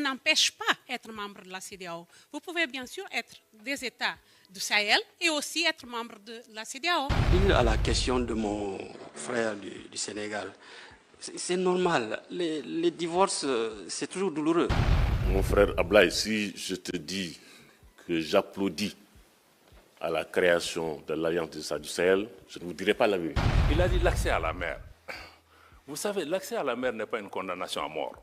qu'elle n'empêche pas d'être membre de la CEDEAO. Vous pouvez bien sûr être des États du Sahel et aussi être membre de la CEDEAO. À la question de mon frère du Sénégal, c'est normal. Les divorces, c'est toujours douloureux. Mon frère Ablaye, si je te dis que j'applaudis à la création de l'Alliance des États du Sahel, je ne vous dirai pas la vérité. Il a dit l'accès à la mer. Vous savez, l'accès à la mer n'est pas une condamnation à mort.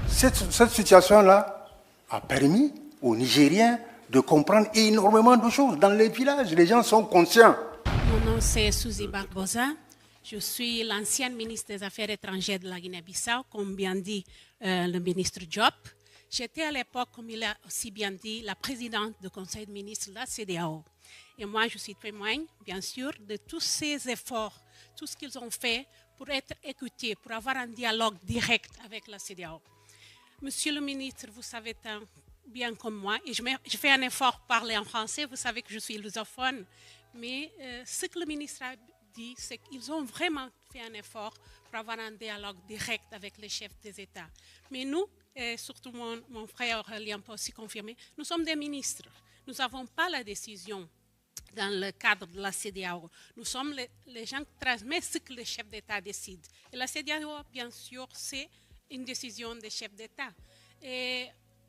Cette situation-là a permis aux Nigériens de comprendre énormément de choses. Dans les villages, les gens sont conscients. Mon nom c'est Suzy Barbosa. Je suis l'ancienne ministre des Affaires étrangères de la Guinée-Bissau, comme bien dit le ministre Diop. J'étais à l'époque, comme il a aussi bien dit, la présidente du Conseil de ministres de la CEDEAO. Et moi, je suis témoin, bien sûr, de tous ces efforts, tout ce qu'ils ont fait pour être écoutés, pour avoir un dialogue direct avec la CEDEAO. Monsieur le ministre, vous savez tant bien comme moi, et je fais un effort pour parler en français, vous savez que je suis lusophone, mais ce que le ministre a dit, c'est qu'ils ont vraiment fait un effort pour avoir un dialogue direct avec les chefs des États. Mais nous, et surtout mon frère Aurélien peut aussi confirmer, nous sommes des ministres. Nous n'avons pas la décision dans le cadre de la CEDEAO. Nous sommes les gens qui transmettent ce que les chefs d'État décident. Et la CEDEAO, bien sûr, c'est une décision des chefs d'État. Et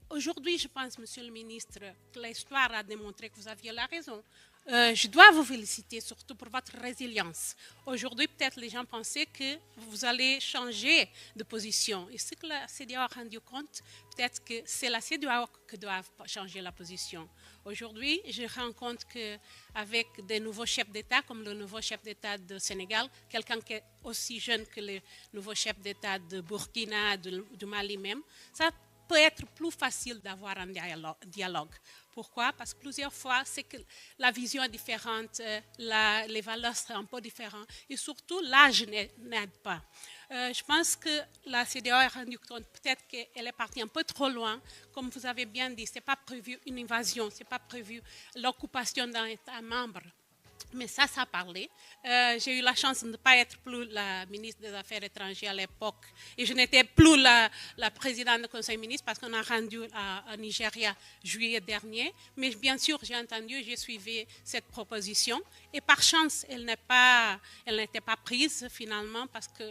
aujourd'hui, je pense, Monsieur le ministre, que l'histoire a démontré que vous aviez la raison. Je dois vous féliciter surtout pour votre résilience. Aujourd'hui, peut-être les gens pensaient que vous allez changer de position. Et ce que la CEDEAO a rendu compte, peut-être que c'est la CEDEAO qui doit changer la position. Aujourd'hui, je rends compte qu'avec des nouveaux chefs d'État, comme le nouveau chef d'État du Sénégal, quelqu'un qui est aussi jeune que le nouveau chef d'État de Burkina, du Mali même, ça peut être plus facile d'avoir un dialogue. Pourquoi? Parce que plusieurs fois, c'est que la vision est différente, les valeurs sont un peu différentes et surtout l'âge n'aide pas. Je pense que la CEDEAO a rendu compte peut-être qu'elle est partie un peu trop loin. Comme vous avez bien dit, ce n'est pas prévu une invasion, ce n'est pas prévu l'occupation d'un État membre. Mais ça a parlé. J'ai eu la chance de ne pas être plus la ministre des Affaires étrangères à l'époque. Et je n'étais plus la présidente du Conseil des ministres parce qu'on a rendu à Nigeria juillet dernier. Mais bien sûr, j'ai entendu, j'ai suivi cette proposition. Et par chance, elle n'était pas prise finalement parce que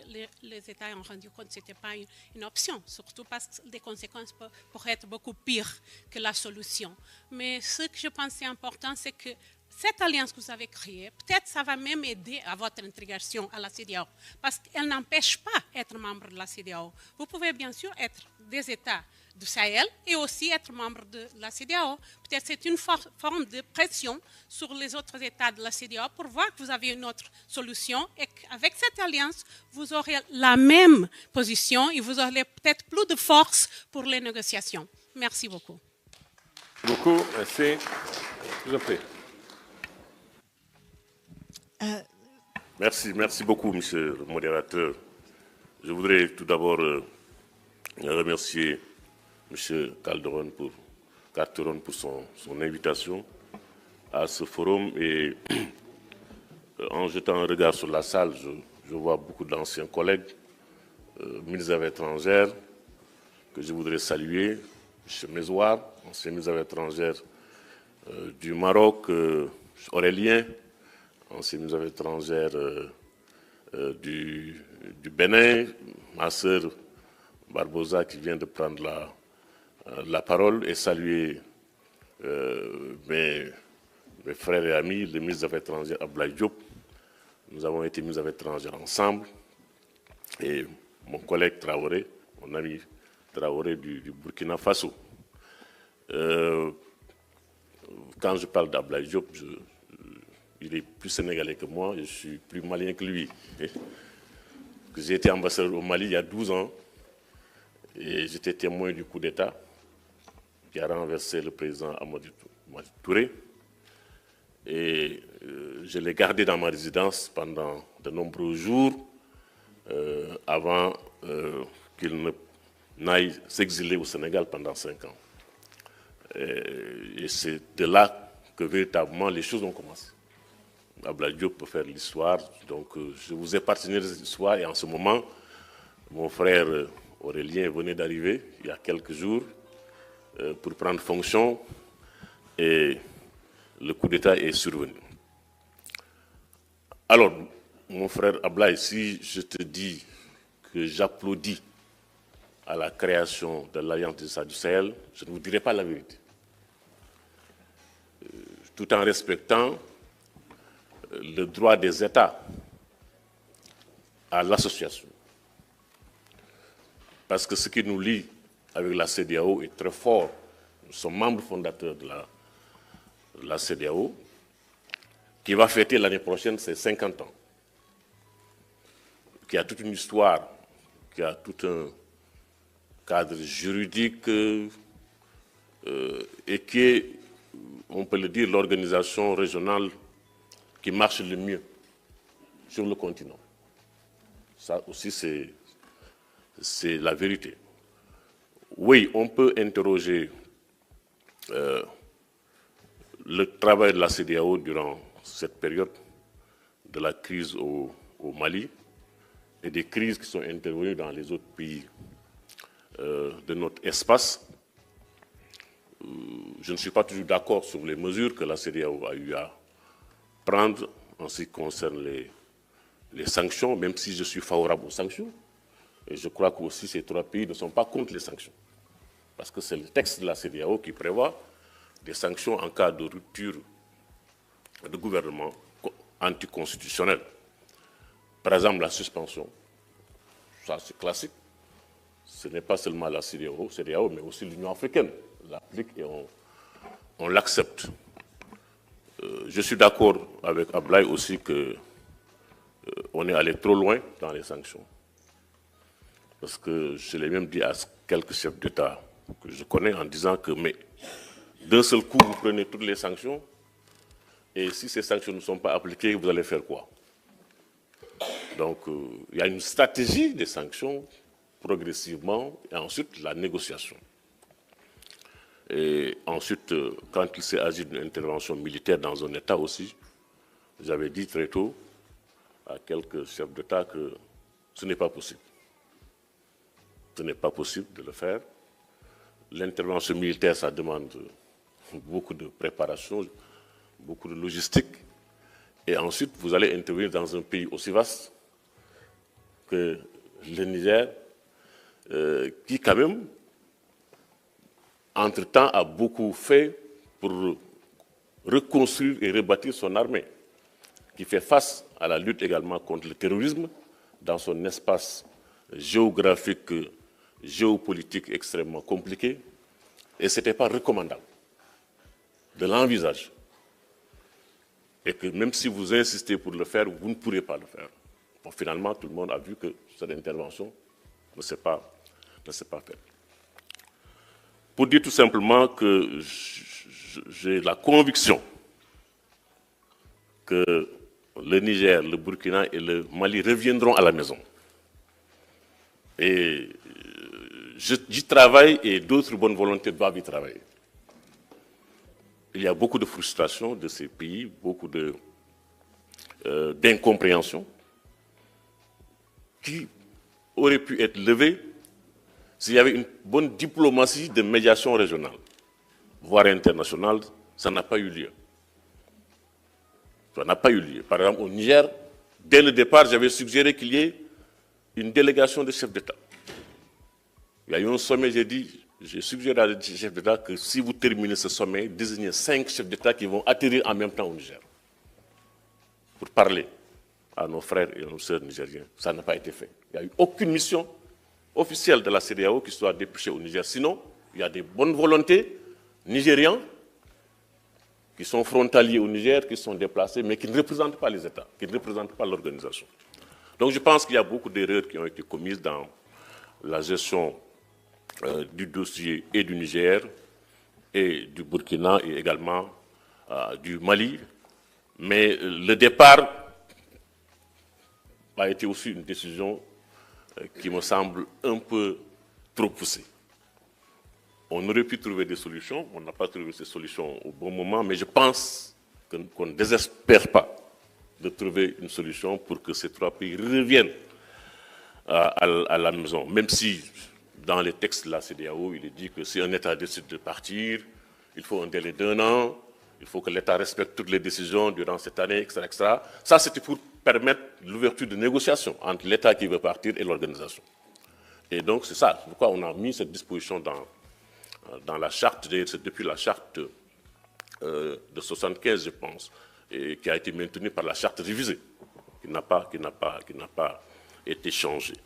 les États ont rendu compte que ce n'était pas une option. Surtout parce que les conséquences pourraient être beaucoup pires que la solution. Mais ce que je pense est important, c'est que cette alliance que vous avez créée, peut-être ça va même aider à votre intégration à la CEDEAO, parce qu'elle n'empêche pas d'être membre de la CEDEAO. Vous pouvez bien sûr être des États du Sahel et aussi être membre de la CEDEAO. Peut-être c'est une forme de pression sur les autres États de la CEDEAO pour voir que vous avez une autre solution et qu'avec cette alliance, vous aurez la même position et vous aurez peut-être plus de force pour les négociations. Merci beaucoup. Merci. Je vous en prie. Merci beaucoup, monsieur le modérateur. Je voudrais tout d'abord remercier monsieur Calderon pour son invitation à ce forum. Et en jetant un regard sur la salle, je vois beaucoup d'anciens collègues, ministres des Affaires étrangères, que je voudrais saluer, monsieur Mezouar, ancien ministre des Affaires étrangères du Maroc, Aurélien, ancien ministre des Affaires étrangères du Bénin, ma sœur Barbosa qui vient de prendre la parole, et saluer mes frères et amis, le ministre des Affaires étrangères Ablaye Diop. Nous avons été ministres des Affaires étrangères ensemble, et mon collègue Traoré, mon ami Traoré du Burkina Faso. Quand je parle d'Ablaye Diop, il est plus sénégalais que moi, je suis plus malien que lui. J'ai été ambassadeur au Mali il y a 12 ans et j'étais témoin du coup d'État qui a renversé le président Amadou Touré. Et je l'ai gardé dans ma résidence pendant de nombreux jours avant qu'il n'aille s'exiler au Sénégal pendant 5 ans. Et c'est de là que véritablement les choses ont commencé. Ablaye Diop peut faire l'histoire, donc je vous ai partagé cette histoire, et en ce moment, mon frère Aurélien venait d'arriver il y a quelques jours pour prendre fonction et le coup d'État est survenu. Alors, mon frère Ablaye, si je te dis que j'applaudis à la création de l'Alliance des États du Sahel, je ne vous dirai pas la vérité. Tout en respectant le droit des États à l'association. Parce que ce qui nous lie avec la CEDEAO est très fort. Nous sommes membres fondateurs de la CEDEAO, qui va fêter l'année prochaine ses 50 ans, qui a toute une histoire, qui a tout un cadre juridique et qui est, on peut le dire, l'organisation régionale qui marche le mieux sur le continent. Ça aussi, c'est la vérité. Oui, on peut interroger le travail de la CEDEAO durant cette période de la crise au Mali et des crises qui sont intervenues dans les autres pays de notre espace. Je ne suis pas toujours d'accord sur les mesures que la CEDEAO a eu à prendre en ce qui concerne les sanctions, même si je suis favorable aux sanctions. Et je crois que aussi ces trois pays ne sont pas contre les sanctions. Parce que c'est le texte de la CEDEAO qui prévoit des sanctions en cas de rupture de gouvernement anticonstitutionnel. Par exemple, la suspension. Ça, c'est classique. Ce n'est pas seulement la CEDEAO, mais aussi l'Union africaine l'applique et on l'accepte. Je suis d'accord avec Ablaye aussi qu'on est allé trop loin dans les sanctions. Parce que je l'ai même dit à quelques chefs d'État que je connais en disant que, mais d'un seul coup, vous prenez toutes les sanctions, et si ces sanctions ne sont pas appliquées, vous allez faire quoi? Donc, il y a une stratégie des sanctions, progressivement, et ensuite la négociation. Et ensuite, quand il s'est agi d'une intervention militaire dans un État aussi, j'avais dit très tôt à quelques chefs d'État que ce n'est pas possible. Ce n'est pas possible de le faire. L'intervention militaire, ça demande beaucoup de préparation, beaucoup de logistique. Et ensuite, vous allez intervenir dans un pays aussi vaste que le Niger, qui quand même, entre-temps, a beaucoup fait pour reconstruire et rebâtir son armée, qui fait face à la lutte également contre le terrorisme dans son espace géographique, géopolitique extrêmement compliqué. Et ce n'était pas recommandable de l'envisager. Et que même si vous insistez pour le faire, vous ne pourrez pas le faire. Bon, finalement, tout le monde a vu que cette intervention ne s'est pas faite. Pour dire tout simplement que j'ai la conviction que le Niger, le Burkina et le Mali reviendront à la maison. Et j'y travaille et d'autres bonnes volontés doivent y travailler. Il y a beaucoup de frustration de ces pays, beaucoup d'incompréhension qui auraient pu être levées s'il y avait une bonne diplomatie de médiation régionale, voire internationale. Ça n'a pas eu lieu. Ça n'a pas eu lieu. Par exemple, au Niger, dès le départ, j'avais suggéré qu'il y ait une délégation de chefs d'État. Il y a eu un sommet, j'ai suggéré à des chefs d'État que si vous terminez ce sommet, désignez 5 chefs d'État qui vont atterrir en même temps au Niger pour parler à nos frères et nos sœurs nigériens. Ça n'a pas été fait. Il n'y a eu aucune mission officielle de la CEDEAO qui soit dépêchée au Niger. Sinon, il y a des bonnes volontés nigériens qui sont frontaliers au Niger, qui sont déplacés, mais qui ne représentent pas les États, qui ne représentent pas l'organisation. Donc je pense qu'il y a beaucoup d'erreurs qui ont été commises dans la gestion du dossier et du Niger, et du Burkina, et également du Mali. Mais le départ a été aussi une décision qui me semble un peu trop poussée. On aurait pu trouver des solutions, on n'a pas trouvé ces solutions au bon moment, mais je pense qu'on ne désespère pas de trouver une solution pour que ces trois pays reviennent à la maison, même si dans les textes de la CEDEAO, il est dit que si un État décide de partir, il faut un délai d'1 an, il faut que l'État respecte toutes les décisions durant cette année, etc. etc. Ça, c'était pour permettre l'ouverture de négociations entre l'État qui veut partir et l'organisation. Et donc, c'est ça. C'est pourquoi on a mis cette disposition dans la charte, c'est depuis la charte de 75, je pense, et qui a été maintenue par la charte révisée, qui n'a pas été changée.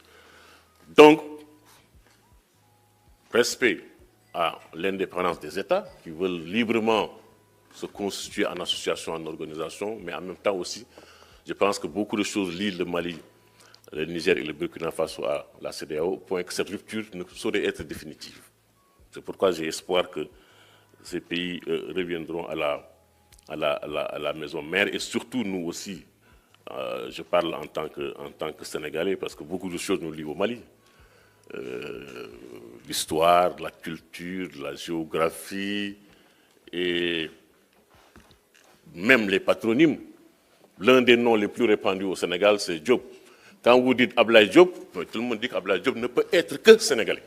Donc, respect à l'indépendance des États qui veulent librement se constituer en association, en organisation, mais en même temps aussi, je pense que beaucoup de choses lient le Mali, le Niger et le Burkina Faso à la CEDEAO, au point que cette rupture ne saurait être définitive. C'est pourquoi j'ai espoir que ces pays reviendront à la maison mère, et surtout nous aussi, je parle en tant que Sénégalais, parce que beaucoup de choses nous lient au Mali. L'histoire, la culture, la géographie et même les patronymes. L'un des noms les plus répandus au Sénégal, c'est Diop. Quand vous dites Ablaye Diop, tout le monde dit qu'Ablaye Diop ne peut être que Sénégalais.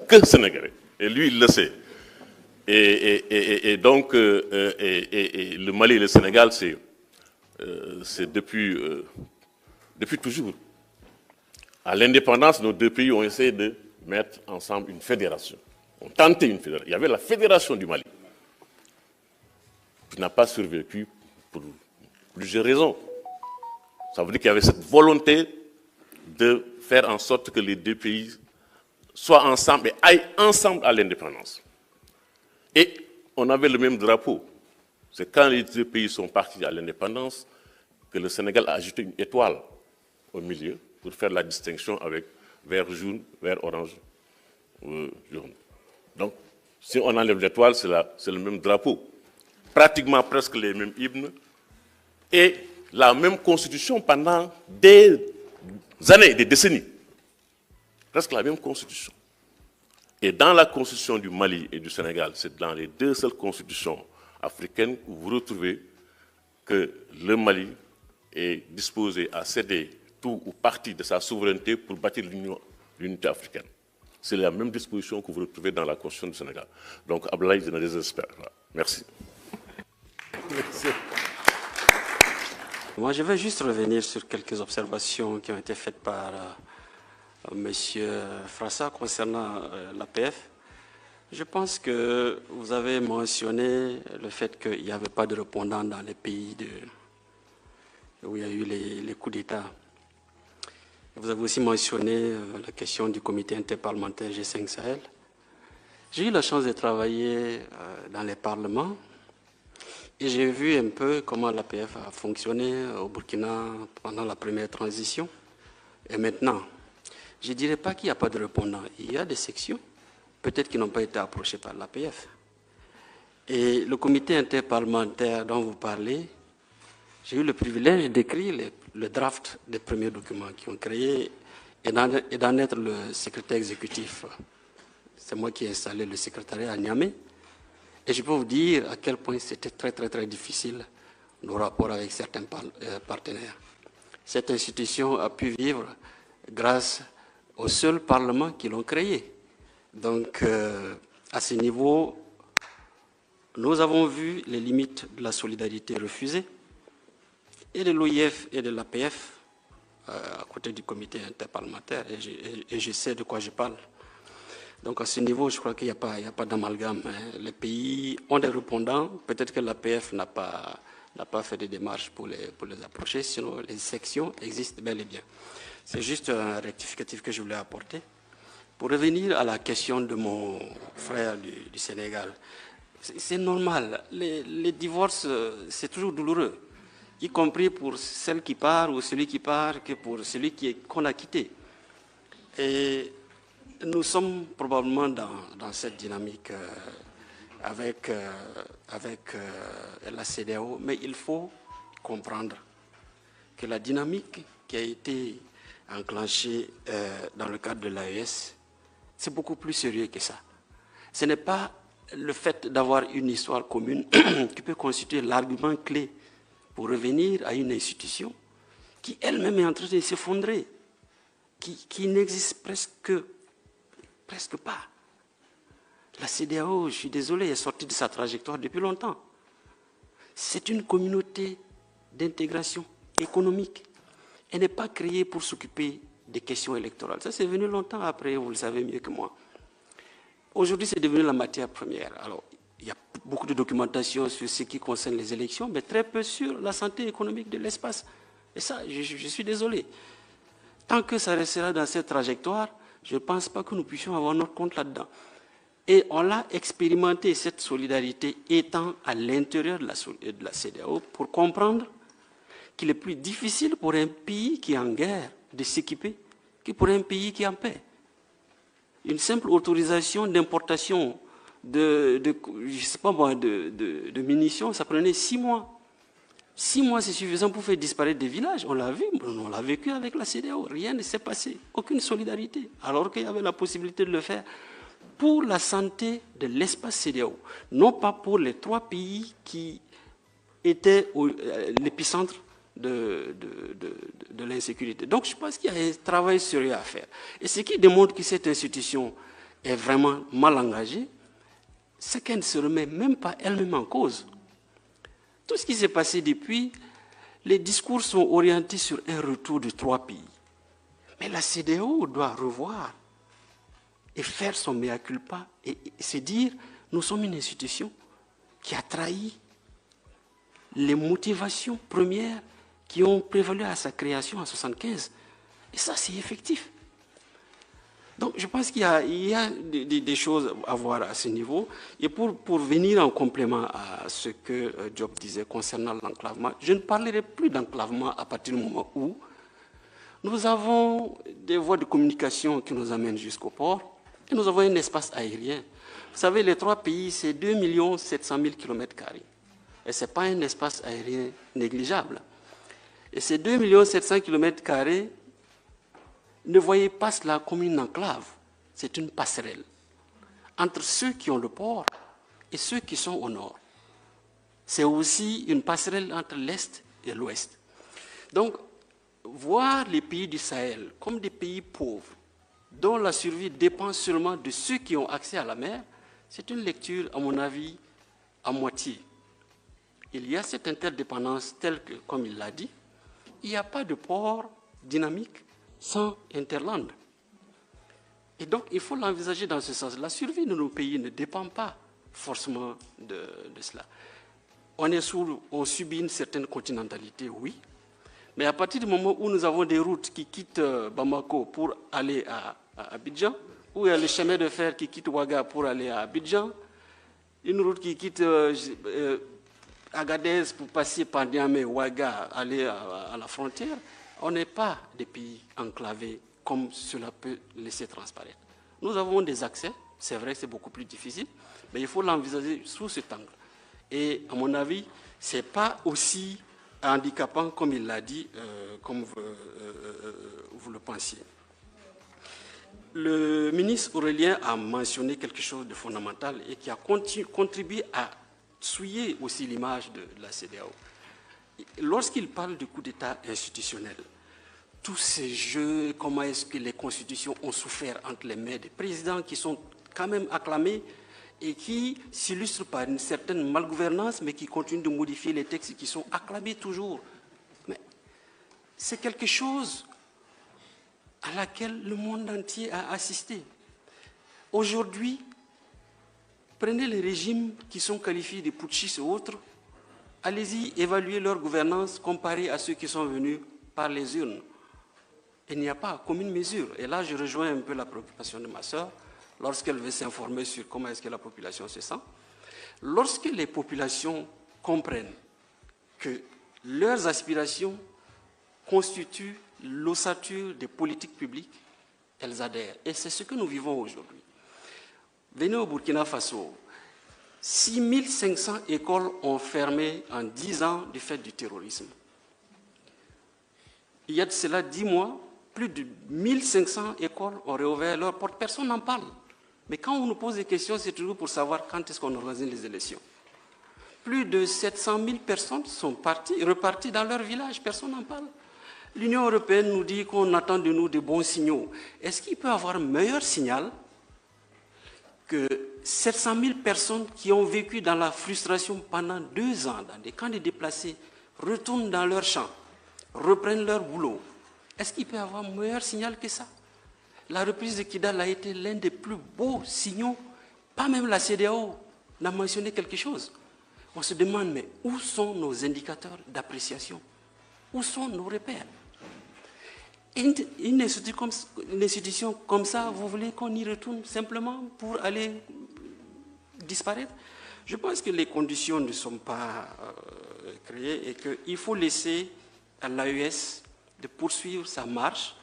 Que Sénégalais. Et lui, il le sait. Et donc, le Mali et le Sénégal, c'est depuis toujours. À l'indépendance, nos deux pays ont essayé de mettre ensemble une fédération. On tentait une fédération. Il y avait la fédération du Mali, qui n'a pas survécu pour plusieurs raisons. Ça veut dire qu'il y avait cette volonté de faire en sorte que les deux pays soient ensemble et aillent ensemble à l'indépendance. Et on avait le même drapeau. C'est quand les deux pays sont partis à l'indépendance que le Sénégal a ajouté une étoile au milieu pour faire la distinction avec vert jaune, vert orange, jaune. Donc, si on enlève l'étoile, c'est le même drapeau. Pratiquement presque les mêmes hymnes et la même constitution pendant des années, des décennies. Presque la même constitution. Et dans la constitution du Mali et du Sénégal, c'est dans les deux seules constitutions africaines que vous retrouvez que le Mali est disposé à céder tout ou partie de sa souveraineté pour bâtir l'unité africaine. C'est la même disposition que vous retrouvez dans la constitution du Sénégal. Donc, Ablaye, je ne désespère pas. Merci. Merci. Moi, je vais juste revenir sur quelques observations qui ont été faites par M. Frassa concernant l'APF. Je pense que vous avez mentionné le fait qu'il n'y avait pas de répondants dans les pays où il y a eu les coups d'État. Vous avez aussi mentionné la question du comité interparlementaire G5 Sahel. J'ai eu la chance de travailler dans les parlements et j'ai vu un peu comment l'APF a fonctionné au Burkina pendant la première transition. Et maintenant, je ne dirais pas qu'il n'y a pas de répondants. Il y a des sections, peut-être qui n'ont pas été approchées par l'APF. Et le comité interparlementaire dont vous parlez, j'ai eu le privilège d'écrire le draft des premiers documents qui ont créé et d'en être le secrétaire exécutif. C'est moi qui ai installé le secrétariat à Niamey. Et je peux vous dire à quel point c'était très, très, très difficile nos rapports avec certains partenaires. Cette institution a pu vivre grâce au seul Parlement qui l'ont créé. Donc, à ce niveau, nous avons vu les limites de la solidarité refusée et de l'OIF et de l'APF à côté du comité interparlementaire, et je sais de quoi je parle. Donc à ce niveau, je crois qu'il n'y a pas d'amalgame. Les pays ont des répondants, peut-être que l'APF n'a pas fait de démarches pour les approcher, sinon les sections existent bel et bien. C'est juste un rectificatif que je voulais apporter. Pour revenir à la question de mon frère du Sénégal, c'est normal, les divorces, c'est toujours douloureux, y compris pour celle qui part ou celui qui part, que pour celui qu'on a quitté. Et nous sommes probablement dans cette dynamique avec la CEDEAO, mais il faut comprendre que la dynamique qui a été enclenchée dans le cadre de l'AES, c'est beaucoup plus sérieux que ça. Ce n'est pas le fait d'avoir une histoire commune qui peut constituer l'argument clé pour revenir à une institution qui elle-même est en train de s'effondrer, qui n'existe presque que Presque pas. La CEDEAO, je suis désolé, est sortie de sa trajectoire depuis longtemps. C'est une communauté d'intégration économique. Elle n'est pas créée pour s'occuper des questions électorales. Ça, c'est venu longtemps après, vous le savez mieux que moi. Aujourd'hui, c'est devenu la matière première. Alors, il y a beaucoup de documentation sur ce qui concerne les élections, mais très peu sur la santé économique de l'espace. Et ça, je suis désolé. Tant que ça restera dans cette trajectoire, je ne pense pas que nous puissions avoir notre compte là-dedans. Et on l'a expérimenté, cette solidarité étant à l'intérieur de la CEDEAO, pour comprendre qu'il est plus difficile pour un pays qui est en guerre de s'équiper que pour un pays qui est en paix. Une simple autorisation d'importation de munitions, ça prenait 6 mois. 6 mois, c'est suffisant pour faire disparaître des villages. On l'a vu, on l'a vécu avec la CEDEAO. Rien ne s'est passé, aucune solidarité. Alors qu'il y avait la possibilité de le faire pour la santé de l'espace CEDEAO, non pas pour les 3 pays qui étaient l'épicentre de l'insécurité. Donc je pense qu'il y a un travail sérieux à faire. Et ce qui démontre que cette institution est vraiment mal engagée, c'est qu'elle ne se remet même pas elle-même en cause. Tout ce qui s'est passé depuis, les discours sont orientés sur un retour de 3 pays. Mais la CEDEAO doit revoir et faire son mea culpa et se dire, nous sommes une institution qui a trahi les motivations premières qui ont prévalu à sa création en 1975. Et ça, c'est effectif. Donc, je pense qu'il y a des choses à voir à ce niveau. Et pour venir en complément à ce que Diop disait concernant l'enclavement, je ne parlerai plus d'enclavement à partir du moment où nous avons des voies de communication qui nous amènent jusqu'au port et nous avons un espace aérien. Vous savez, les 3 pays, c'est 2 700 000 km². Et ce n'est pas un espace aérien négligeable. Et ces 2 700 km² ne voyez pas cela comme une enclave. C'est une passerelle entre ceux qui ont le port et ceux qui sont au nord. C'est aussi une passerelle entre l'Est et l'Ouest. Donc, voir les pays du Sahel comme des pays pauvres, dont la survie dépend seulement de ceux qui ont accès à la mer, c'est une lecture, à mon avis, à moitié. Il y a cette interdépendance telle que, comme il l'a dit, il n'y a pas de port dynamique sans Interland. Et donc, il faut l'envisager dans ce sens. La survie de nos pays ne dépend pas forcément de cela. On subit une certaine continentalité, oui, mais à partir du moment où nous avons des routes qui quittent Bamako pour aller à Abidjan, ou il y a le chemin de fer qui quitte Ouaga pour aller à Abidjan, une route qui quitte Agadez pour passer par Niamey, Ouaga, aller à la frontière, on n'est pas des pays enclavés comme cela peut laisser transparaître. Nous avons des accès, c'est vrai que c'est beaucoup plus difficile, mais il faut l'envisager sous cet angle. Et à mon avis, ce n'est pas aussi handicapant comme il l'a dit, comme vous le pensiez. Le ministre Aurélien a mentionné quelque chose de fondamental et qui a contribué à souiller aussi l'image de la CEDEAO. Lorsqu'il parle du coup d'État institutionnel, tous ces jeux, comment est-ce que les constitutions ont souffert entre les mains des présidents qui sont quand même acclamés et qui s'illustrent par une certaine malgouvernance, mais qui continuent de modifier les textes qui sont acclamés toujours. Mais c'est quelque chose à laquelle le monde entier a assisté. Aujourd'hui, prenez les régimes qui sont qualifiés de putschistes et autres, allez-y évaluer leur gouvernance comparée à ceux qui sont venus par les urnes. Il n'y a pas commune mesure. Et là, je rejoins un peu la préoccupation de ma sœur, lorsqu'elle veut s'informer sur comment est-ce que la population se sent. Lorsque les populations comprennent que leurs aspirations constituent l'ossature des politiques publiques, elles adhèrent. Et c'est ce que nous vivons aujourd'hui. Venez au Burkina Faso, 6500 écoles ont fermé en 10 ans du fait du terrorisme. Il y a de cela 10 mois, plus de 1500 écoles ont réouvert leurs portes. Personne n'en parle. Mais quand on nous pose des questions, c'est toujours pour savoir quand est-ce qu'on organise les élections. Plus de 700 000 personnes sont reparties dans leur village. Personne n'en parle. L'Union européenne nous dit qu'on attend de nous de bons signaux. Est-ce qu'il peut y avoir un meilleur signal que 700 000 personnes qui ont vécu dans la frustration pendant 2 ans dans des camps de déplacés retournent dans leur champ, reprennent leur boulot. Est-ce qu'il peut y avoir un meilleur signal que ça? La reprise de Kidal a été l'un des plus beaux signaux. Pas même la CEDEAO n'a mentionné quelque chose. On se demande, mais où sont nos indicateurs d'appréciation? Où sont nos repères? Une institution comme ça, vous voulez qu'on y retourne simplement pour aller disparaître? Je pense que les conditions ne sont pas créées et qu'il faut laisser à l'AES de poursuivre sa marche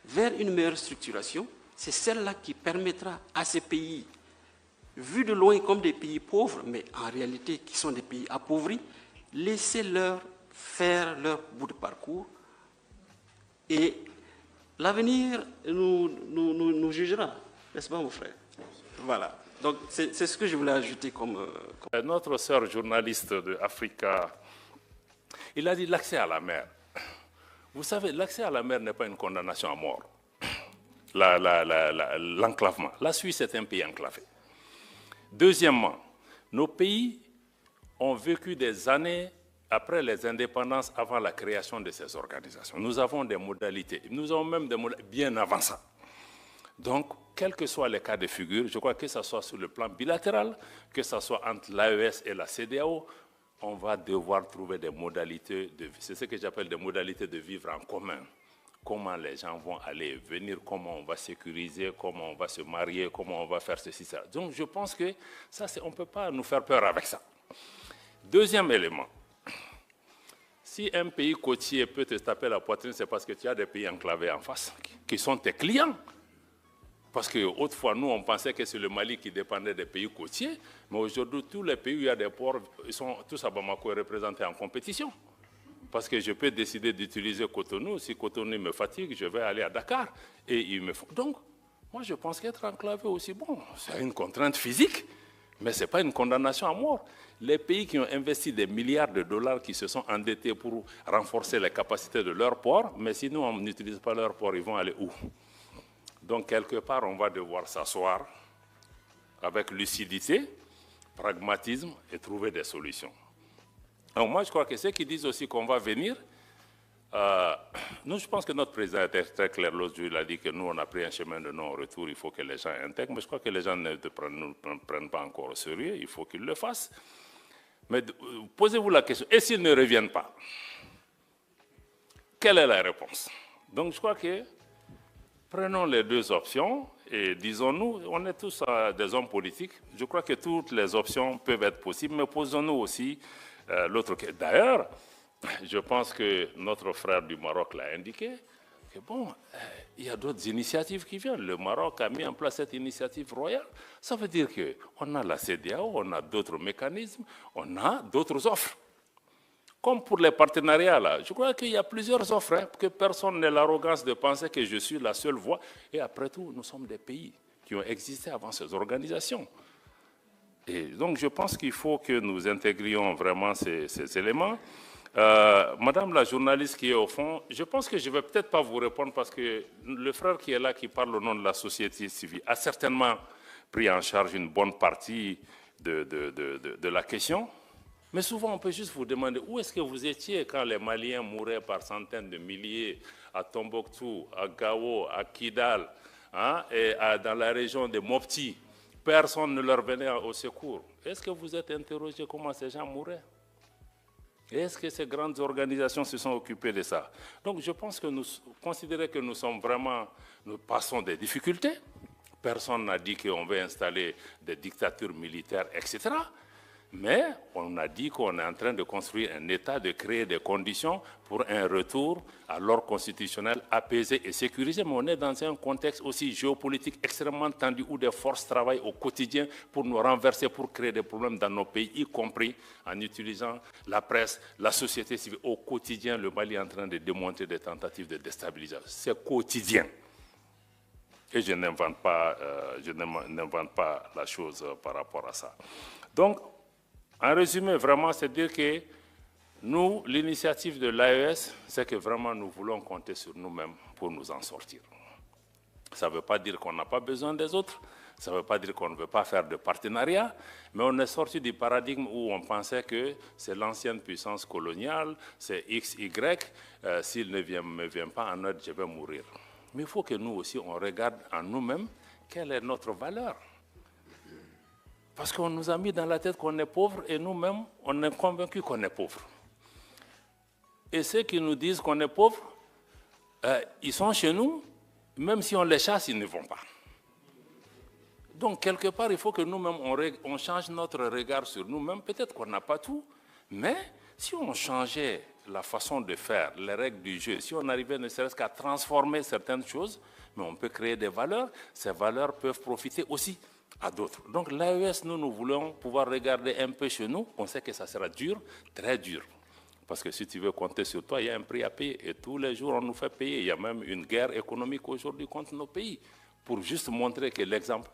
vers une meilleure structuration. C'est celle-là qui permettra à ces pays, vus de loin comme des pays pauvres, mais en réalité qui sont des pays appauvris, laissez-leur faire leur bout de parcours et l'avenir nous jugera, n'est-ce pas mon frère? Voilà, donc c'est ce que je voulais ajouter comme... Notre sœur journaliste de Africa, il a dit l'accès à la mer. Vous savez, l'accès à la mer n'est pas une condamnation à mort. L'enclavement. La Suisse est un pays enclavé. Deuxièmement, nos pays ont vécu des années après les indépendances, avant la création de ces organisations. Nous avons des modalités. Nous avons même des modalités bien avant ça. Donc, quels que soient les cas de figure, je crois que ce soit sur le plan bilatéral, que ce soit entre l'AES et la CEDEAO, on va devoir trouver des modalités de vie. C'est ce que j'appelle des modalités de vivre en commun. Comment les gens vont aller et venir, comment on va sécuriser, comment on va se marier, comment on va faire ceci, ça. Donc je pense que ça, on ne peut pas nous faire peur avec ça. Deuxième élément, si un pays côtier peut te taper la poitrine, c'est parce que tu as des pays enclavés en face, qui sont tes clients. Parce qu'autrefois, nous, on pensait que c'est le Mali qui dépendait des pays côtiers, mais aujourd'hui, tous les pays où il y a des ports, ils sont tous à Bamako représentés en compétition. Parce que je peux décider d'utiliser Cotonou. Si Cotonou me fatigue, je vais aller à Dakar. Et ils me font. Donc, moi, je pense qu'être enclavé aussi, bon, c'est une contrainte physique, mais ce n'est pas une condamnation à mort. Les pays qui ont investi des milliards de dollars, qui se sont endettés pour renforcer les capacités de leurs ports, mais si nous, on n'utilise pas leurs ports, ils vont aller où? Donc, quelque part, on va devoir s'asseoir avec lucidité, pragmatisme et trouver des solutions. Alors moi, je crois que ceux qui disent aussi qu'on va venir, nous, je pense que notre président était très clair l'autre jour, il a dit que nous, on a pris un chemin de non-retour, il faut que les gens intègrent, mais je crois que les gens ne nous prennent pas encore au sérieux, il faut qu'ils le fassent. Mais posez-vous la question, et s'ils ne reviennent pas? Quelle est la réponse? Donc je crois que prenons les deux options et disons-nous, on est tous des hommes politiques, je crois que toutes les options peuvent être possibles, mais posons-nous aussi l'autre. D'ailleurs, je pense que notre frère du Maroc l'a indiqué, que bon, il y a d'autres initiatives qui viennent. Le Maroc a mis en place cette initiative royale. Ça veut dire qu'on a la CEDEAO, on a d'autres mécanismes, on a d'autres offres. Comme pour les partenariats, là, je crois qu'il y a plusieurs offres, hein, que personne n'ait l'arrogance de penser que je suis la seule voie. Et après tout, nous sommes des pays qui ont existé avant ces organisations. Et donc, je pense qu'il faut que nous intégrions vraiment ces éléments. Madame la journaliste qui est au fond, je pense que je ne vais peut-être pas vous répondre parce que le frère qui est là, qui parle au nom de la société civile, a certainement pris en charge une bonne partie de la question. Mais souvent, on peut juste vous demander où est-ce que vous étiez quand les Maliens mouraient par centaines de milliers à Tombouctou, à Gao, à Kidal, hein, et dans la région de Mopti. Personne ne leur venait au secours. Est-ce que vous êtes interrogé comment ces gens mouraient? Est-ce que ces grandes organisations se sont occupées de ça? Donc je pense que nous considérons que nous sommes vraiment, nous passons des difficultés. Personne n'a dit qu'on veut installer des dictatures militaires, etc. Mais on a dit qu'on est en train de construire un État, de créer des conditions pour un retour à l'ordre constitutionnel apaisé et sécurisé. Mais on est dans un contexte aussi géopolitique extrêmement tendu où des forces travaillent au quotidien pour nous renverser, pour créer des problèmes dans nos pays, y compris en utilisant la presse, la société civile. Au quotidien, le Mali est en train de démonter des tentatives de déstabilisation. C'est quotidien. Et je n'invente pas la chose par rapport à ça. Donc, en résumé, vraiment, c'est dire que nous, l'initiative de l'AES, c'est que vraiment nous voulons compter sur nous-mêmes pour nous en sortir. Ça ne veut pas dire qu'on n'a pas besoin des autres, Ça ne veut pas dire qu'on ne veut pas faire de partenariat, mais on est sorti du paradigme où on pensait que c'est l'ancienne puissance coloniale, c'est X, Y, s'il ne me vient pas en aide, je vais mourir. Mais il faut que nous aussi, on regarde en nous-mêmes quelle est notre valeur. Parce qu'on nous a mis dans la tête qu'on est pauvre et nous-mêmes, on est convaincus qu'on est pauvre. Et ceux qui nous disent qu'on est pauvre, ils sont chez nous, même si on les chasse, ils ne vont pas. Donc, quelque part, il faut que nous-mêmes, on change notre regard sur nous-mêmes. Peut-être qu'on n'a pas tout, mais si on changeait la façon de faire, les règles du jeu, si on arrivait ne serait-ce qu'à transformer certaines choses, mais on peut créer des valeurs, ces valeurs peuvent profiter aussi à d'autres. Donc l'AES, nous voulons pouvoir regarder un peu chez nous. On sait que ça sera dur, très dur. Parce que si tu veux compter sur toi, il y a un prix à payer. Et tous les jours, on nous fait payer. Il y a même une guerre économique aujourd'hui contre nos pays. Pour juste montrer que l'exemple,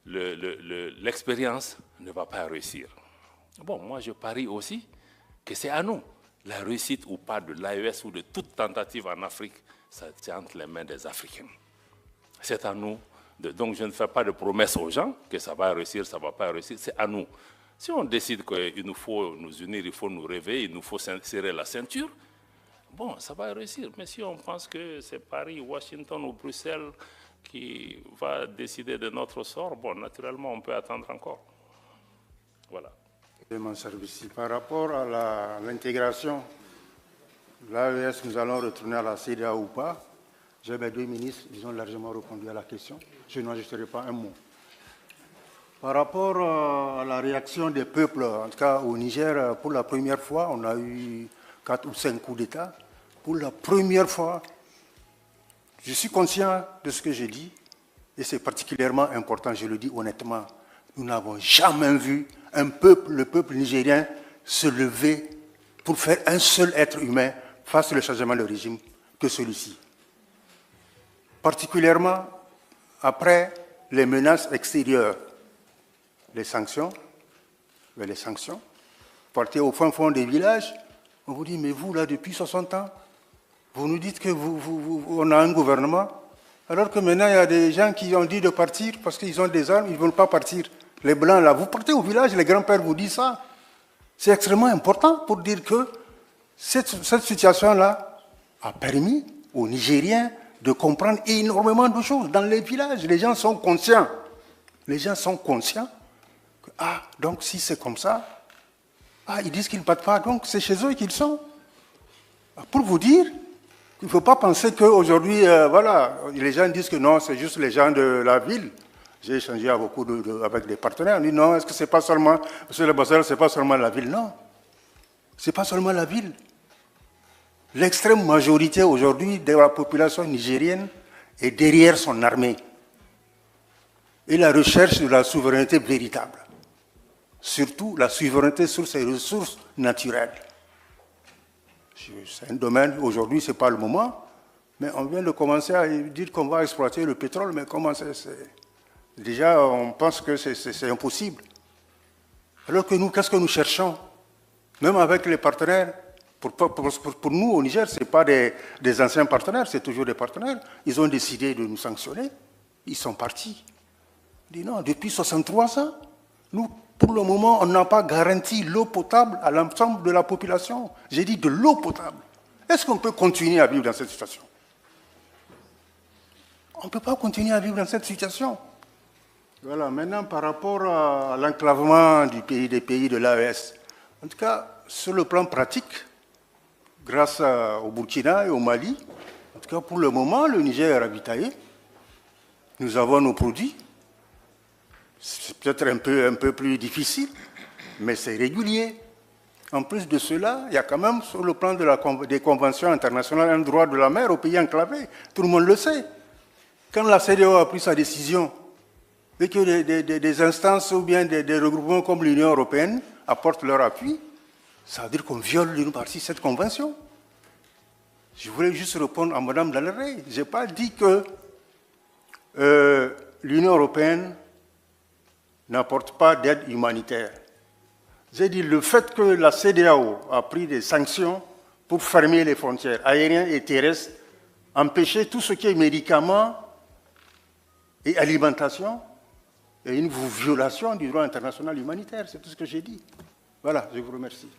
l'expérience ne va pas réussir. Bon, moi je parie aussi que c'est à nous. La réussite ou pas de l'AES ou de toute tentative en Afrique, ça tient entre les mains des Africains. C'est à nous. Donc je ne fais pas de promesses aux gens que ça va réussir, ça ne va pas réussir, c'est à nous. Si on décide qu'il nous faut nous unir, il faut nous réveiller, il nous faut serrer la ceinture, bon, ça va réussir. Mais si on pense que c'est Paris, Washington ou Bruxelles qui va décider de notre sort, bon, naturellement, on peut attendre encore. Voilà. Mon service. Par rapport à l'intégration, l'AES, nous allons retourner à la CEDEAO ou pas. J'ai mes deux ministres, ils ont largement répondu à la question. Je n'ajouterai pas un mot. Par rapport à la réaction des peuples, en tout cas au Niger, pour la première fois, on a eu 4 ou 5 coups d'État. Pour la première fois, je suis conscient de ce que j'ai dit, et c'est particulièrement important, je le dis honnêtement. Nous n'avons jamais vu un peuple, le peuple nigérien, se lever pour faire un seul être humain face au changement de régime que celui-ci. Particulièrement après les menaces extérieures, les sanctions, partez au fin fond des villages, on vous dit, mais vous, là, depuis 60 ans, vous nous dites qu'on a un gouvernement, alors que maintenant, il y a des gens qui ont dit de partir parce qu'ils ont des armes, ils ne veulent pas partir. Les Blancs, là, vous partez au village, les grands-pères vous disent ça. C'est extrêmement important pour dire que cette situation-là a permis aux Nigériens de comprendre énormément de choses. Dans les villages, les gens sont conscients. Les gens sont conscients que, ah, donc si c'est comme ça, ah, ils disent qu'ils ne partent pas, donc c'est chez eux qu'ils sont. Pour vous dire qu'il ne faut pas penser qu'aujourd'hui, voilà, les gens disent que non, c'est juste les gens de la ville. J'ai échangé avec des partenaires. On dit non, est-ce que c'est pas seulement, monsieur le Bassel, c'est pas seulement la ville? Non, c'est pas seulement la ville. L'extrême majorité aujourd'hui de la population nigérienne est derrière son armée et la recherche de la souveraineté véritable. Surtout la souveraineté sur ses ressources naturelles. C'est un domaine, aujourd'hui, ce n'est pas le moment, mais on vient de commencer à dire qu'on va exploiter le pétrole, mais comment c'est... Déjà, on pense que c'est impossible. Alors que nous, qu'est-ce que nous cherchons? Même avec les partenaires, pour nous, au Niger, ce n'est pas des anciens partenaires, c'est toujours des partenaires. Ils ont décidé de nous sanctionner, ils sont partis. Ils disent non, depuis 63 ans, nous, pour le moment, on n'a pas garanti l'eau potable à l'ensemble de la population. J'ai dit de l'eau potable. Est-ce qu'on peut continuer à vivre dans cette situation? On ne peut pas continuer à vivre dans cette situation. Voilà, maintenant, par rapport à l'enclavement des pays de l'AES, en tout cas, sur le plan pratique, grâce au Burkina et au Mali, en tout cas, pour le moment, le Niger est ravitaillé. Nous avons nos produits. C'est peut-être un peu plus difficile, mais c'est régulier. En plus de cela, il y a quand même, sur le plan des conventions internationales, un droit de la mer aux pays enclavés. Tout le monde le sait. Quand la CEDEAO a pris sa décision, et que des instances ou bien des regroupements comme l'Union européenne apportent leur appui, ça veut dire qu'on viole d'une partie cette convention. Je voulais juste répondre à Mme Dallaire. Je n'ai pas dit que l'Union européenne n'apporte pas d'aide humanitaire. J'ai dit le fait que la CEDEAO a pris des sanctions pour fermer les frontières aériennes et terrestres, empêcher tout ce qui est médicaments et alimentation, et une violation du droit international humanitaire. C'est tout ce que j'ai dit. Voilà, je vous remercie.